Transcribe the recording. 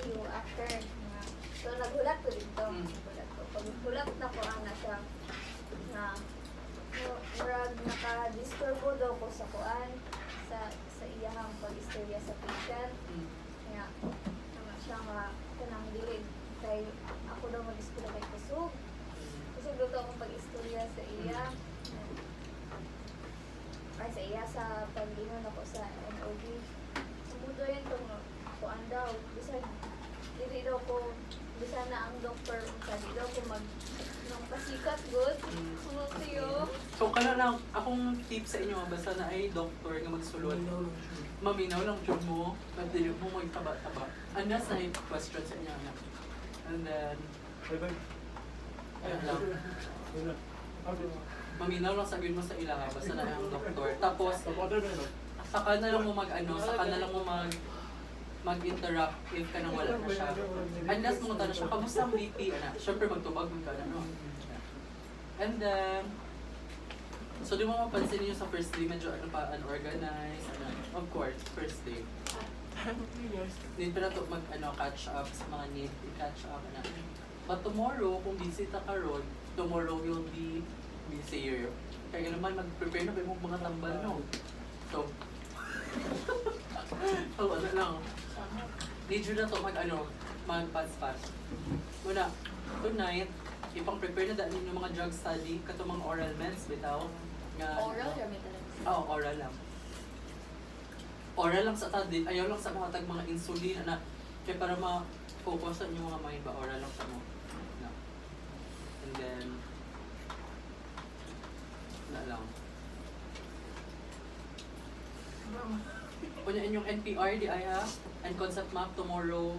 you after nga. So naghulat ko dito. Naghulat ko. Pag hulat na ko ana siya na murag naka-disturbo daw ko sa kuan sa iyang pag-istorya sa patient. Kaya nga siya nga kanang dili kay ako daw mag-istorya kay kusog. Kusog daw akong pag-istorya sa iya. Ay sa iya sa pag-inon ako sa NOD. Sumudo yun kung kuan daw. Bisan dili daw ko bisan na ang doktor di daw ko mag nung pasikat good. Tiyo. So kana lang akong tip sa inyo basta na ay doktor nga magsulod. Maminaw lang jud mo, at dili mo magtaba-taba. And that's na yung question sa inyo anak. And then ayun lang. Maminaw lang sabihin mo sa ilaha basta na ang doktor. Tapos saka na lang mo saka na lang mo mag-interact if ka nang wala na siya. Unless mo na siya, kamusta ang BP? Siyempre magtubag mo ka na, no? And then, so di mo mapansin niyo sa first day, medyo unorganized, of course, first day. Need pa na ito catch up sa mga need, catch up, But tomorrow, kung busy ta karon, tomorrow will be busier. Kaya naman, mag-prepare na ba yung mga tambal, no? So, lang. Need you na ito mag-pass-pass. Una, tonight, ipang-prepare na dahil yung mga drug study, kato mga oral meds, bitaw. Oral kami talaga. Oo, oral lang. Oral lang sa tadi, ayaw lang sa mga mga insulin, kaya para ma-focus yung mga mind ba, oral lang sa mo. And then, wala lang. Kunya inyong NPR, di ay ha? And concept map tomorrow,